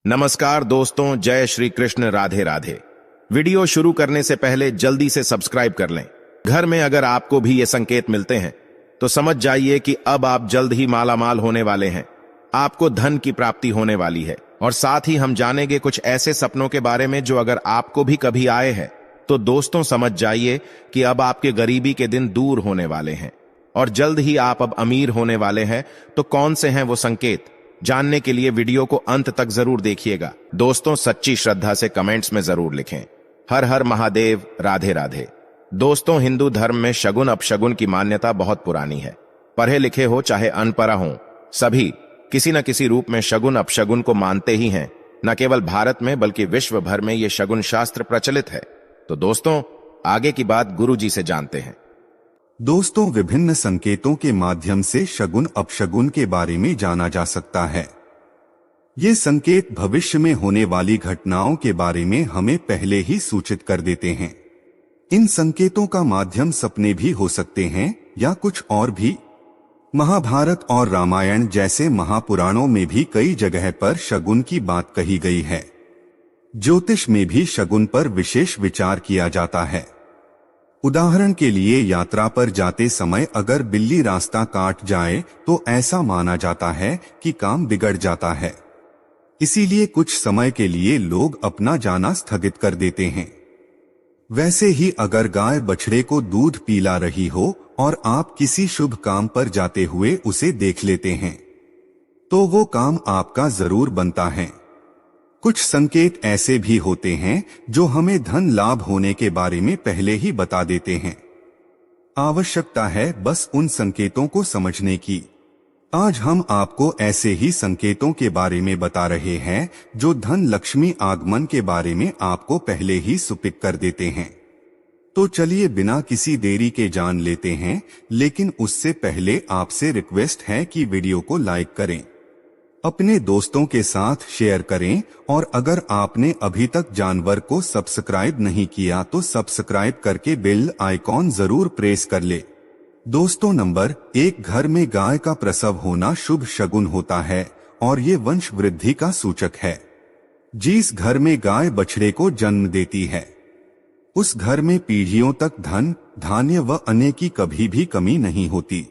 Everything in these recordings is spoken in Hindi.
नमस्कार दोस्तों, जय श्री कृष्ण, राधे राधे। वीडियो शुरू करने से पहले जल्दी से सब्सक्राइब कर लें। घर में अगर आपको भी ये संकेत मिलते हैं तो समझ जाइए कि अब आप जल्द ही मालामाल होने वाले हैं। आपको धन की प्राप्ति होने वाली है और साथ ही हम जानेंगे कुछ ऐसे सपनों के बारे में जो अगर आपको भी कभी आए हैं तो दोस्तों समझ जाइए कि अब आपके गरीबी के दिन दूर होने वाले हैं और जल्द ही आप अब अमीर होने वाले हैं। तो कौन से हैं वो संकेत, जानने के लिए वीडियो को अंत तक जरूर देखिएगा। दोस्तों सच्ची श्रद्धा से कमेंट्स में जरूर लिखें हर हर महादेव, राधे राधे। दोस्तों हिंदू धर्म में शगुन अपशगुन की मान्यता बहुत पुरानी है। पढ़े लिखे हो चाहे अनपढ़ हो, सभी किसी न किसी रूप में शगुन अपशगुन को मानते ही हैं। न केवल भारत में बल्कि विश्व भर में ये शगुन शास्त्र प्रचलित है। तो दोस्तों आगे की बात गुरु जी से जानते हैं। दोस्तों विभिन्न संकेतों के माध्यम से शगुन अपशगुन के बारे में जाना जा सकता है। ये संकेत भविष्य में होने वाली घटनाओं के बारे में हमें पहले ही सूचित कर देते हैं। इन संकेतों का माध्यम सपने भी हो सकते हैं या कुछ और भी। महाभारत और रामायण जैसे महापुराणों में भी कई जगह पर शगुन की बात कही गई है। ज्योतिष में भी शगुन पर विशेष विचार किया जाता है। उदाहरण के लिए यात्रा पर जाते समय अगर बिल्ली रास्ता काट जाए तो ऐसा माना जाता है कि काम बिगड़ जाता है। इसीलिए कुछ समय के लिए लोग अपना जाना स्थगित कर देते हैं। वैसे ही अगर गाय बछड़े को दूध पिला रही हो और आप किसी शुभ काम पर जाते हुए उसे देख लेते हैं तो वो काम आपका जरूर बनता है। कुछ संकेत ऐसे भी होते हैं जो हमें धन लाभ होने के बारे में पहले ही बता देते हैं। आवश्यकता है बस उन संकेतों को समझने की। आज हम आपको ऐसे ही संकेतों के बारे में बता रहे हैं जो धन लक्ष्मी आगमन के बारे में आपको पहले ही सूचित कर देते हैं। तो चलिए बिना किसी देरी के जान लेते हैं, लेकिन उससे पहले आपसे रिक्वेस्ट है कि वीडियो को लाइक करें, अपने दोस्तों के साथ शेयर करें और अगर आपने अभी तक जानवर को सब्सक्राइब नहीं किया तो सब्सक्राइब करके बेल आइकॉन जरूर प्रेस कर ले। दोस्तों नंबर 1, घर में गाय का प्रसव होना शुभ शगुन होता है और ये वंश वृद्धि का सूचक है। जिस घर में गाय बछड़े को जन्म देती है उस घर में पीढ़ियों तक धन, धान्य व अन्न की कभी भी कमी नहीं होती।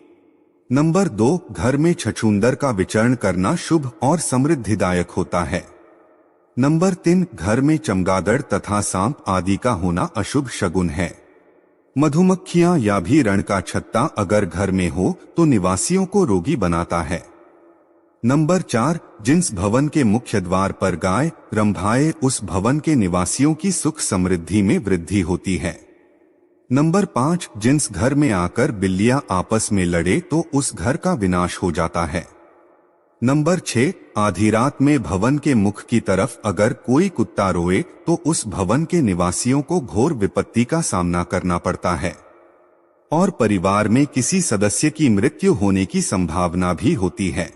नंबर 2, घर में छछूंदर का विचरण करना शुभ और समृद्धिदायक होता है। नंबर 3, घर में चमगादड़ तथा सांप आदि का होना अशुभ शगुन है। मधुमक्खियां या भी रण का छत्ता अगर घर में हो तो निवासियों को रोगी बनाता है। नंबर 4, जिस भवन के मुख्य द्वार पर गाय रंभाए उस भवन के निवासियों की सुख समृद्धि में वृद्धि होती है। नंबर 5, जिस घर में आकर बिल्लियां आपस में लड़े तो उस घर का विनाश हो जाता है। नंबर 6, आधी रात में भवन के मुख की तरफ अगर कोई कुत्ता रोए तो उस भवन के निवासियों को घोर विपत्ति का सामना करना पड़ता है और परिवार में किसी सदस्य की मृत्यु होने की संभावना भी होती है।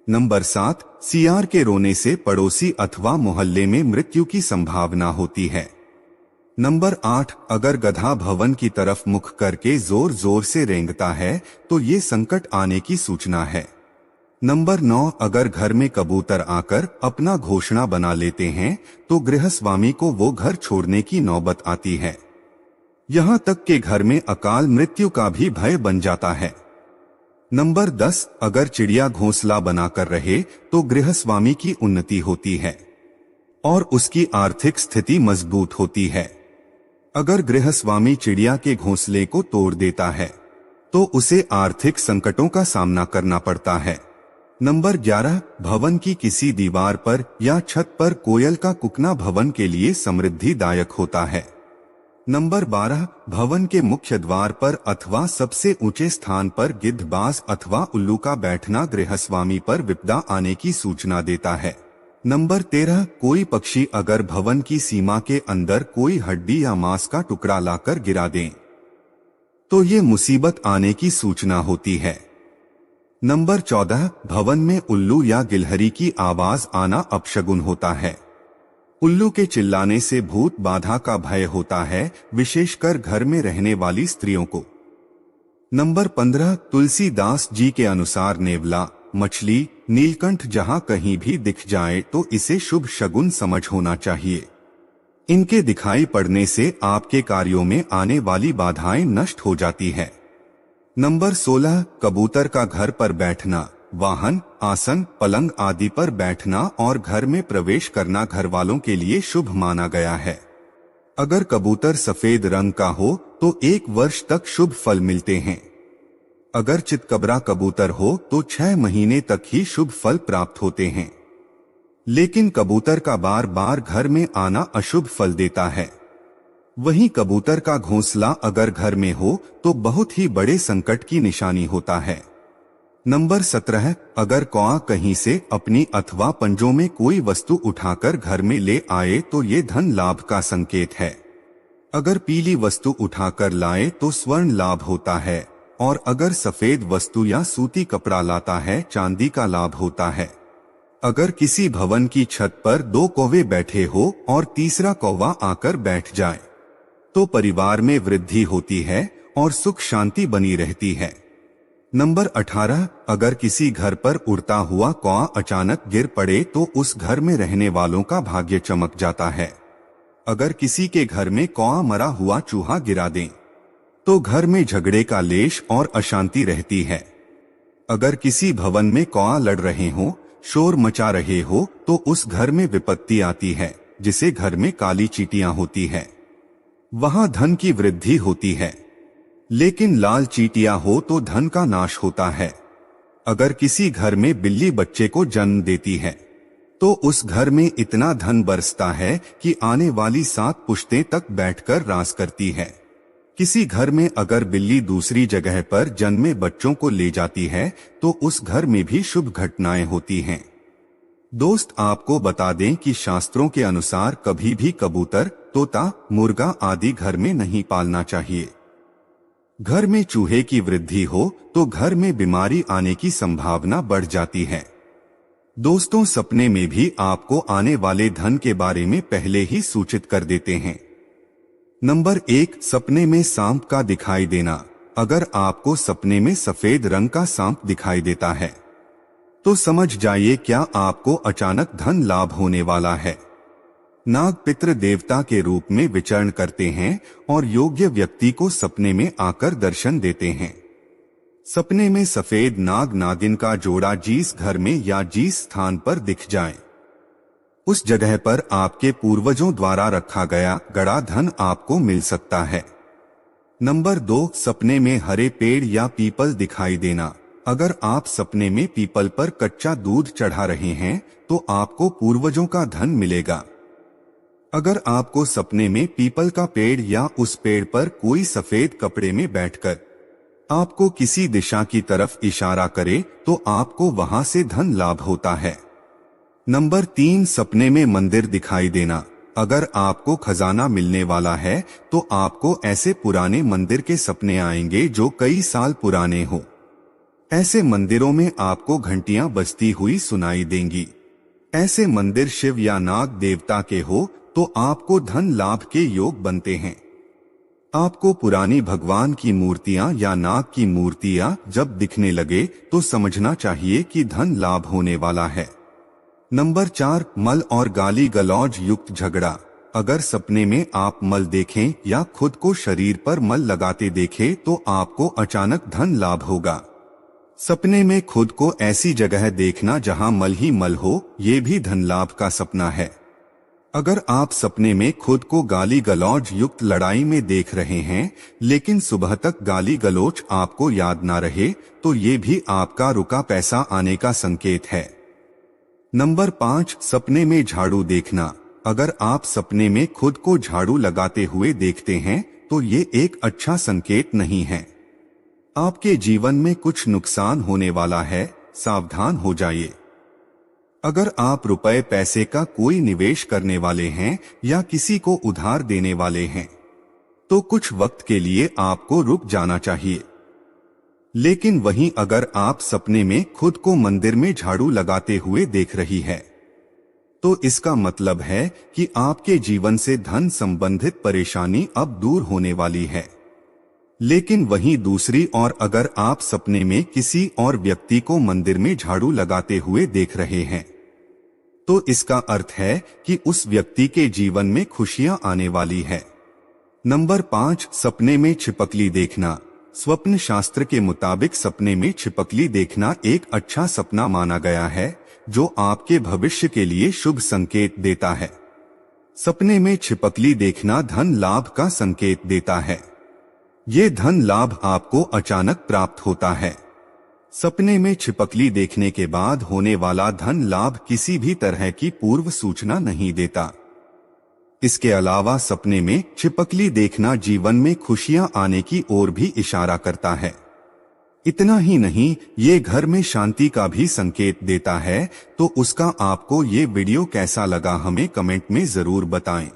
नंबर 7, सियार के रोने से पड़ोसी अथवा मोहल्ले में मृत्यु की संभावना होती है। नंबर 8, अगर गधा भवन की तरफ मुख करके जोर जोर से रेंगता है तो ये संकट आने की सूचना है। नंबर 9, अगर घर में कबूतर आकर अपना घोषणा बना लेते हैं तो गृहस्वामी को वो घर छोड़ने की नौबत आती है। यहाँ तक कि घर में अकाल मृत्यु का भी भय बन जाता है। नंबर 10, अगर चिड़िया घोंसला बनाकर रहे तो गृहस्वामी की उन्नति होती है और उसकी आर्थिक स्थिति मजबूत होती है। अगर गृहस्वामी चिड़िया के घोंसले को तोड़ देता है तो उसे आर्थिक संकटों का सामना करना पड़ता है। नंबर 11, भवन की किसी दीवार पर या छत पर कोयल का कुकना भवन के लिए समृद्धिदायक होता है। नंबर 12, भवन के मुख्य द्वार पर अथवा सबसे ऊंचे स्थान पर गिद्धबाज अथवा उल्लू का बैठना गृहस्वामी पर विपदा आने की सूचना देता है। नंबर 13, कोई पक्षी अगर भवन की सीमा के अंदर कोई हड्डी या मांस का टुकड़ा लाकर गिरा दे तो ये मुसीबत आने की सूचना होती है। नंबर 14, भवन में उल्लू या गिलहरी की आवाज आना अपशगुन होता है। उल्लू के चिल्लाने से भूत बाधा का भय होता है, विशेषकर घर में रहने वाली स्त्रियों को। नंबर 15, तुलसीदास जी के अनुसार नेवला, मछली नीलकंठ जहां कहीं भी दिख जाए तो इसे शुभ शगुन समझ होना चाहिए। इनके दिखाई पड़ने से आपके कार्यों में आने वाली बाधाएं नष्ट हो जाती है। नंबर 16, कबूतर का घर पर बैठना, वाहन, आसन, पलंग आदि पर बैठना और घर में प्रवेश करना घर वालों के लिए शुभ माना गया है। अगर कबूतर सफेद रंग का हो तो 1 वर्ष तक शुभ फल मिलते हैं। अगर चितकबरा कबूतर हो तो 6 महीने तक ही शुभ फल प्राप्त होते हैं। लेकिन कबूतर का बार बार घर में आना अशुभ फल देता है। वहीं कबूतर का घोंसला अगर घर में हो तो बहुत ही बड़े संकट की निशानी होता है। नंबर 17, अगर कौआ कहीं से अपनी अथवा पंजों में कोई वस्तु उठाकर घर में ले आए तो ये धन लाभ का संकेत है। अगर पीली वस्तु उठाकर लाए तो स्वर्ण लाभ होता है, और अगर सफेद वस्तु या सूती कपड़ा लाता है चांदी का लाभ होता है। अगर किसी भवन की छत पर 2 कौवे बैठे हो और तीसरा कौवा आकर बैठ जाए तो परिवार में वृद्धि होती है और सुख शांति बनी रहती है। नंबर 18, अगर किसी घर पर उड़ता हुआ कौआ अचानक गिर पड़े तो उस घर में रहने वालों का भाग्य चमक जाता है। अगर किसी के घर में कौआ मरा हुआ चूहा गिरा दें तो घर में झगड़े का लेश और अशांति रहती है। अगर किसी भवन में कौआ लड़ रहे हो, शोर मचा रहे हो तो उस घर में विपत्ति आती है, जिसे घर में काली चींटियां होती है। वहां धन की वृद्धि होती है, लेकिन लाल चींटियां हो तो धन का नाश होता है। अगर किसी घर में बिल्ली बच्चे को जन्म देती है तो उस घर में इतना धन बरसता है कि आने वाली 7 पुश्तें तक बैठकर राज करती है। किसी घर में अगर बिल्ली दूसरी जगह पर जन्मे बच्चों को ले जाती है तो उस घर में भी शुभ घटनाएं होती हैं। दोस्त, आपको बता दें कि शास्त्रों के अनुसार कभी भी कबूतर, तोता, मुर्गा आदि घर में नहीं पालना चाहिए। घर में चूहे की वृद्धि हो तो घर में बीमारी आने की संभावना बढ़ जाती है। दोस्तों, सपने में भी आपको आने वाले धन के बारे में पहले ही सूचित कर देते हैं। नंबर 1, सपने में सांप का दिखाई देना। अगर आपको सपने में सफेद रंग का सांप दिखाई देता है तो समझ जाइए क्या आपको अचानक धन लाभ होने वाला है। नाग पितृ देवता के रूप में विचरण करते हैं और योग्य व्यक्ति को सपने में आकर दर्शन देते हैं। सपने में सफेद नाग नागिन का जोड़ा जिस घर में या जिस स्थान पर दिख जाए उस जगह पर आपके पूर्वजों द्वारा रखा गया गड़ा धन आपको मिल सकता है। नंबर 2, सपने में हरे पेड़ या पीपल दिखाई देना। अगर आप सपने में पीपल पर कच्चा दूध चढ़ा रहे हैं तो आपको पूर्वजों का धन मिलेगा। अगर आपको सपने में पीपल का पेड़ या उस पेड़ पर कोई सफेद कपड़े में बैठकर आपको किसी दिशा की तरफ इशारा करे तो आपको वहां से धन लाभ होता है। नंबर 3, सपने में मंदिर दिखाई देना। अगर आपको खजाना मिलने वाला है तो आपको ऐसे पुराने मंदिर के सपने आएंगे जो कई साल पुराने हो। ऐसे मंदिरों में आपको घंटियां बजती हुई सुनाई देंगी। ऐसे मंदिर शिव या नाग देवता के हो तो आपको धन लाभ के योग बनते हैं। आपको पुरानी भगवान की मूर्तियां या नाग की मूर्तियां जब दिखने लगे तो समझना चाहिए कि धन लाभ होने वाला है। नंबर 4, मल और गाली गलौज युक्त झगड़ा। अगर सपने में आप मल देखें या खुद को शरीर पर मल लगाते देखें तो आपको अचानक धन लाभ होगा। सपने में खुद को ऐसी जगह देखना जहां मल ही मल हो, ये भी धन लाभ का सपना है। अगर आप सपने में खुद को गाली गलौज युक्त लड़ाई में देख रहे हैं लेकिन सुबह तक गाली गलौज आपको याद ना रहे तो ये भी आपका रुका पैसा आने का संकेत है। नंबर 5, सपने में झाड़ू देखना। अगर आप सपने में खुद को झाड़ू लगाते हुए देखते हैं तो ये एक अच्छा संकेत नहीं है। आपके जीवन में कुछ नुकसान होने वाला है, सावधान हो जाइए। अगर आप रुपए पैसे का कोई निवेश करने वाले हैं या किसी को उधार देने वाले हैं तो कुछ वक्त के लिए आपको रुक जाना चाहिए। लेकिन वहीं अगर आप सपने में खुद को मंदिर में झाड़ू लगाते हुए देख रही है तो इसका मतलब है कि आपके जीवन से धन संबंधित परेशानी अब दूर होने वाली है। लेकिन वहीं दूसरी ओर अगर आप सपने में किसी और व्यक्ति को मंदिर में झाड़ू लगाते हुए देख रहे हैं तो इसका अर्थ है कि उस व्यक्ति के जीवन में खुशियां आने वाली है। नंबर 5, सपने में छिपकली देखना। स्वप्न शास्त्र के मुताबिक सपने में छिपकली देखना एक अच्छा सपना माना गया है जो आपके भविष्य के लिए शुभ संकेत देता है। सपने में छिपकली देखना धन लाभ का संकेत देता है। ये धन लाभ आपको अचानक प्राप्त होता है। सपने में छिपकली देखने के बाद होने वाला धन लाभ किसी भी तरह की पूर्व सूचना नहीं देता। इसके अलावा सपने में छिपकली देखना जीवन में खुशियां आने की ओर भी इशारा करता है। इतना ही नहीं, ये घर में शांति का भी संकेत देता है। तो उसका आपको ये वीडियो कैसा लगा हमें कमेंट में जरूर बताएं।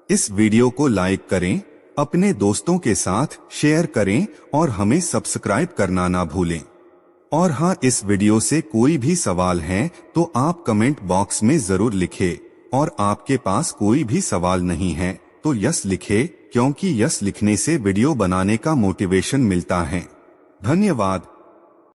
इस वीडियो को लाइक करें, अपने दोस्तों के साथ शेयर करें और हमें सब्सक्राइब करना ना भूलें। और हाँ, इस वीडियो से कोई भी सवाल है तो आप कमेंट बॉक्स में जरूर लिखें। और आपके पास कोई भी सवाल नहीं है तो यस लिखें, क्योंकि यस लिखने से वीडियो बनाने का मोटिवेशन मिलता है। धन्यवाद।